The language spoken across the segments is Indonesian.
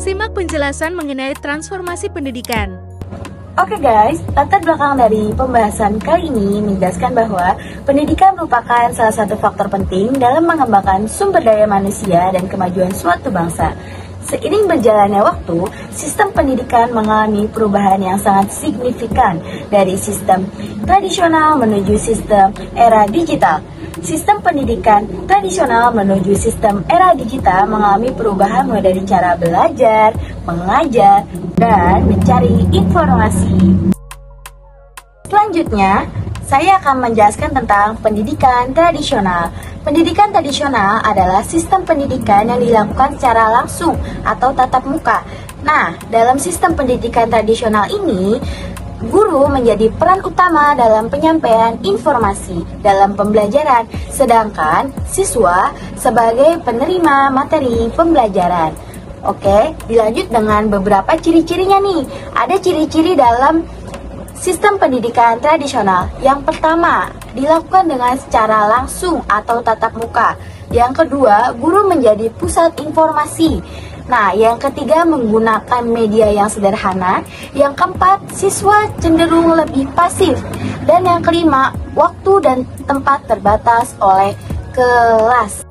Simak penjelasan mengenai transformasi pendidikan. Oke guys, latar belakang dari pembahasan kali ini menjelaskan bahwa pendidikan merupakan salah satu faktor penting dalam mengembangkan sumber daya manusia dan kemajuan suatu bangsa. Seiring berjalannya waktu, sistem pendidikan mengalami perubahan yang sangat signifikan dari sistem tradisional menuju sistem era digital. Sistem pendidikan tradisional menuju sistem era digital mengalami perubahan mulai dari cara belajar, mengajar, dan mencari informasi. Selanjutnya, saya akan menjelaskan tentang pendidikan tradisional. Pendidikan tradisional adalah sistem pendidikan yang dilakukan secara langsung atau tatap muka. Nah, dalam sistem pendidikan tradisional ini, guru menjadi peran utama dalam penyampaian informasi dalam pembelajaran, sedangkan siswa sebagai penerima materi pembelajaran. Oke, dilanjut dengan beberapa ciri-cirinya nih. Ada ciri-ciri dalam sistem pendidikan tradisional. Yang pertama, dilakukan dengan secara langsung atau tatap muka. Yang kedua, guru menjadi pusat informasi. Nah, yang ketiga menggunakan media yang sederhana. Yang keempat, siswa cenderung lebih pasif. Dan yang kelima, waktu dan tempat terbatas oleh kelas.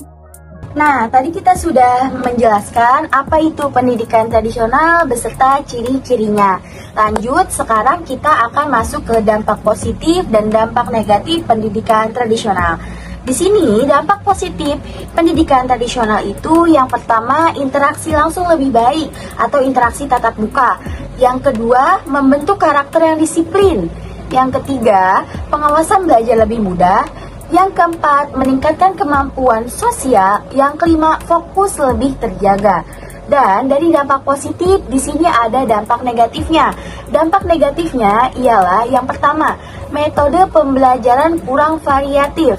Nah, tadi kita sudah menjelaskan apa itu pendidikan tradisional beserta ciri-cirinya. Lanjut, sekarang kita akan masuk ke dampak positif dan dampak negatif pendidikan tradisional. Di sini, dampak positif pendidikan tradisional itu yang pertama, interaksi langsung lebih baik atau interaksi tatap muka. Yang kedua, membentuk karakter yang disiplin. Yang ketiga, pengawasan belajar lebih mudah. Yang keempat, meningkatkan kemampuan sosial. Yang kelima, fokus lebih terjaga. Dan dari dampak positif, di sini ada dampak negatifnya. Dampak negatifnya ialah yang pertama, metode pembelajaran kurang variatif.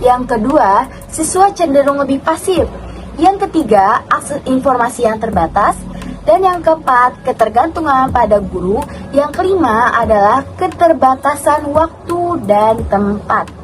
Yang kedua, siswa cenderung lebih pasif. Yang ketiga, akses informasi yang terbatas. Dan yang keempat, ketergantungan pada guru. Yang kelima adalah keterbatasan waktu dan tempat.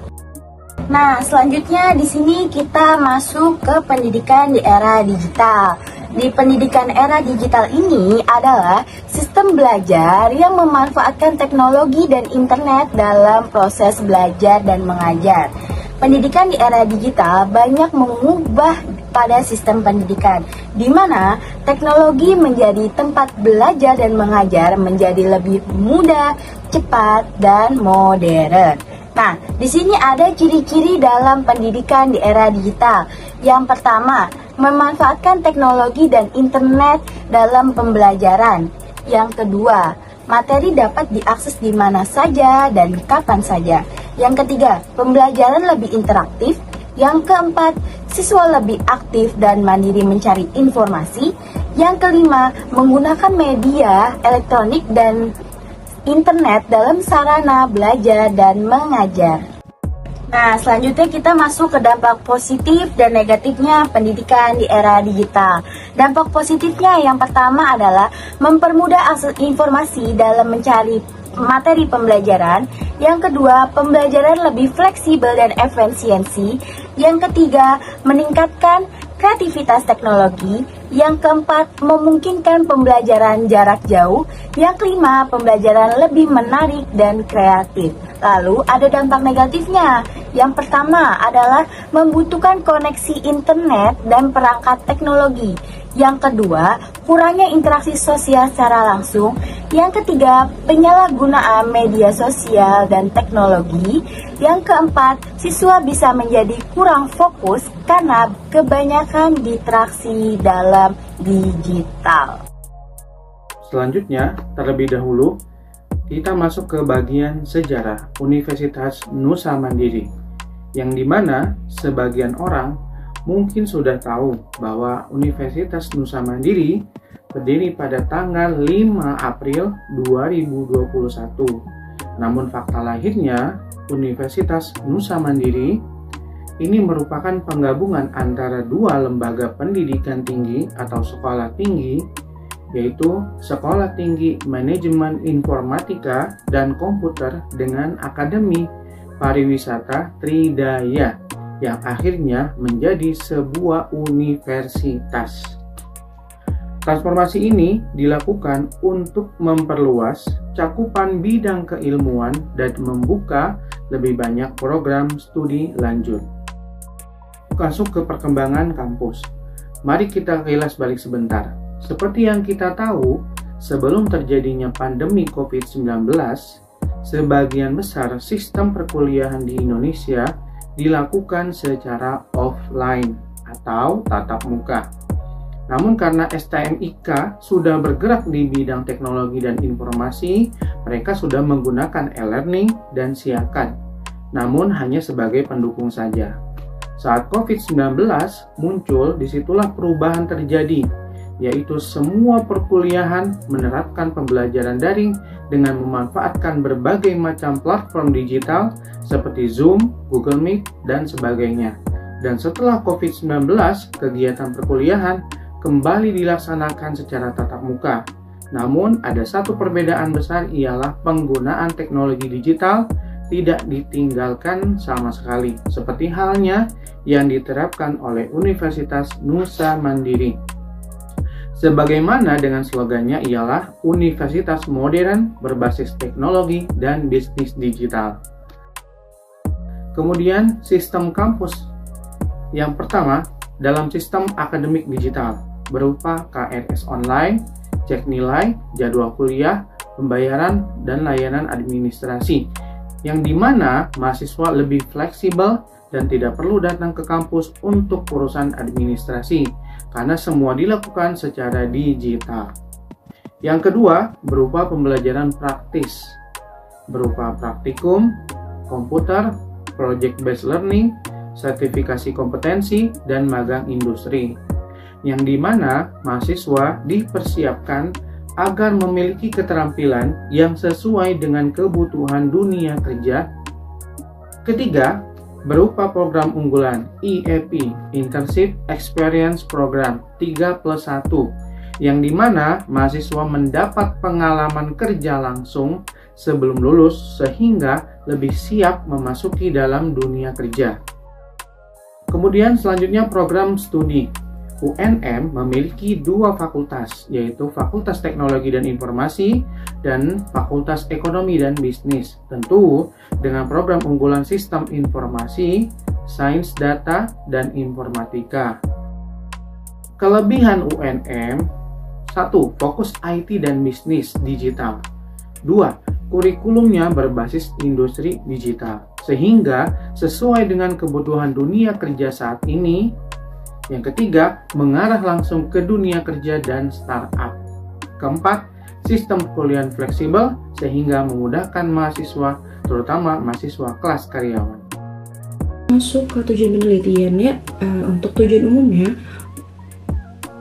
Nah, selanjutnya di sini kita masuk ke pendidikan di era digital. Di pendidikan era digital ini adalah sistem belajar yang memanfaatkan teknologi dan internet dalam proses belajar dan mengajar. Pendidikan di era digital banyak mengubah pada sistem pendidikan, di mana teknologi menjadi tempat belajar dan mengajar menjadi lebih mudah, cepat, dan modern. Nah, di sini ada ciri-ciri dalam pendidikan di era digital. Yang pertama, memanfaatkan teknologi dan internet dalam pembelajaran. Yang kedua, materi dapat diakses di mana saja dan kapan saja. Yang ketiga, pembelajaran lebih interaktif. Yang keempat, siswa lebih aktif dan mandiri mencari informasi. Yang kelima, menggunakan media elektronik dan internet dalam sarana belajar dan mengajar. Nah, selanjutnya kita masuk ke dampak positif dan negatifnya pendidikan di era digital. Dampak positifnya yang pertama adalah mempermudah akses informasi dalam mencari materi pembelajaran. Yang kedua, pembelajaran lebih fleksibel dan efisiensi. Yang ketiga, meningkatkan kreativitas teknologi. Yang keempat, memungkinkan pembelajaran jarak jauh. Yang kelima, pembelajaran lebih menarik dan kreatif. Lalu ada dampak negatifnya. Yang pertama adalah membutuhkan koneksi internet dan perangkat teknologi. Yang kedua, kurangnya interaksi sosial secara langsung. Yang ketiga, penyalahgunaan media sosial dan teknologi. Yang keempat, siswa bisa menjadi kurang fokus karena kebanyakan distraksi dalam digital. Selanjutnya, terlebih dahulu, kita masuk ke bagian sejarah Universitas Nusa Mandiri, yang dimana sebagian orang mungkin sudah tahu bahwa Universitas Nusa Mandiri berdiri pada tanggal 5 April 2021. Namun fakta lahirnya, Universitas Nusa Mandiri ini merupakan penggabungan antara dua lembaga pendidikan tinggi atau sekolah tinggi, yaitu Sekolah Tinggi Manajemen Informatika dan Komputer dengan Akademi Pariwisata Tridaya, yang akhirnya menjadi sebuah universitas. Transformasi ini dilakukan untuk memperluas cakupan bidang keilmuan dan membuka lebih banyak program studi lanjut. Masuk ke perkembangan kampus. Mari kita kilas balik sebentar. Seperti yang kita tahu, sebelum terjadinya pandemi COVID-19, sebagian besar sistem perkuliahan di Indonesia dilakukan secara offline atau tatap muka. Namun karena STMIK sudah bergerak di bidang teknologi dan informasi, mereka sudah menggunakan e-learning dan siakan, namun hanya sebagai pendukung saja. Saat COVID-19 muncul, disitulah perubahan terjadi, yaitu semua perkuliahan menerapkan pembelajaran daring dengan memanfaatkan berbagai macam platform digital seperti Zoom, Google Meet, dan sebagainya. Dan setelah COVID-19, kegiatan perkuliahan kembali dilaksanakan secara tatap muka. Namun, ada satu perbedaan besar, ialah penggunaan teknologi digital tidak ditinggalkan sama sekali, seperti halnya yang diterapkan oleh Universitas Nusa Mandiri. Sebagaimana dengan slogannya ialah Universitas Modern berbasis teknologi dan bisnis digital. Kemudian sistem kampus. Yang pertama, dalam sistem akademik digital berupa KRS online, cek nilai, jadwal kuliah, pembayaran, dan layanan administrasi, yang dimana mahasiswa lebih fleksibel dan tidak perlu datang ke kampus untuk urusan administrasi, karena semua dilakukan secara digital. Yang kedua, berupa pembelajaran praktis, berupa praktikum, komputer, project-based learning, sertifikasi kompetensi, dan magang industri, yang dimana mahasiswa dipersiapkan agar memiliki keterampilan yang sesuai dengan kebutuhan dunia kerja. Ketiga, berupa program unggulan IEP, Internship Experience Program 3+1, yang dimana mahasiswa mendapat pengalaman kerja langsung sebelum lulus sehingga lebih siap memasuki dalam dunia kerja. Kemudian selanjutnya program studi. UNM memiliki dua fakultas, yaitu Fakultas Teknologi dan Informasi dan Fakultas Ekonomi dan Bisnis. Tentu dengan program unggulan Sistem Informasi, Sains Data, dan Informatika. Kelebihan UNM: 1. Fokus IT dan bisnis digital. 2. Kurikulumnya berbasis industri digital, sehingga sesuai dengan kebutuhan dunia kerja saat ini. Yang ketiga, mengarah langsung ke dunia kerja dan startup. Keempat, sistem perkuliahan fleksibel sehingga memudahkan mahasiswa, terutama mahasiswa kelas karyawan. Masuk ke tujuan penelitiannya, untuk tujuan umumnya,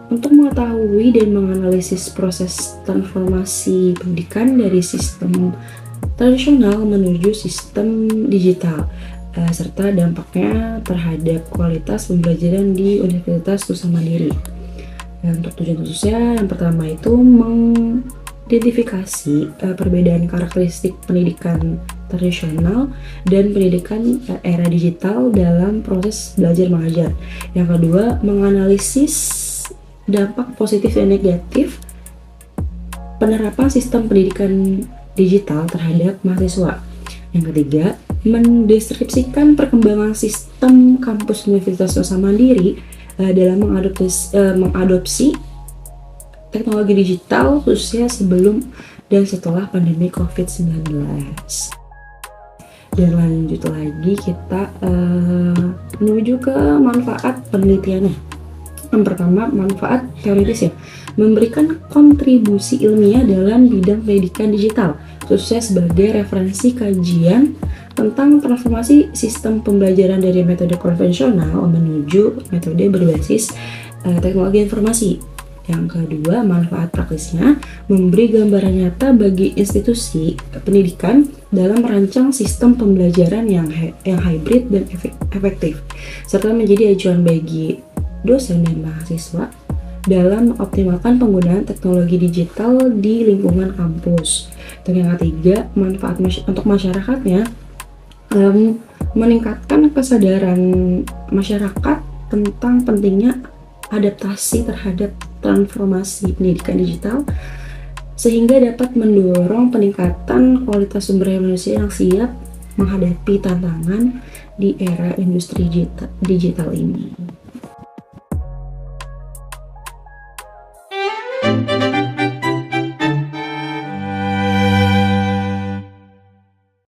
untuk mengetahui dan menganalisis proses transformasi pendidikan dari sistem tradisional menuju sistem digital, serta dampaknya terhadap kualitas pembelajaran di Universitas Nusa Mandiri. Untuk tujuan khususnya, yang pertama itu mengidentifikasi perbedaan karakteristik pendidikan tradisional dan pendidikan era digital dalam proses belajar mengajar. Yang kedua, menganalisis dampak positif dan negatif penerapan sistem pendidikan digital terhadap mahasiswa. Yang ketiga, mendeskripsikan perkembangan sistem kampus Universitas Nusa Mandiri dalam mengadopsi teknologi digital khususnya sebelum dan setelah pandemi COVID-19. Dan lanjut lagi kita menuju ke manfaat penelitiannya. Yang pertama, manfaat teoritis ya, memberikan kontribusi ilmiah dalam bidang pendidikan digital, khususnya sebagai referensi kajian tentang transformasi sistem pembelajaran dari metode konvensional menuju metode berbasis teknologi informasi. Yang kedua, manfaat praktisnya memberi gambaran nyata bagi institusi pendidikan dalam merancang sistem pembelajaran yang hybrid dan efektif, serta menjadi acuan bagi dosen dan mahasiswa dalam mengoptimalkan penggunaan teknologi digital di lingkungan kampus. Dan yang ketiga, manfaat untuk masyarakatnya meningkatkan kesadaran masyarakat tentang pentingnya adaptasi terhadap transformasi pendidikan digital, sehingga dapat mendorong peningkatan kualitas sumber daya manusia yang siap menghadapi tantangan di era industri digital ini.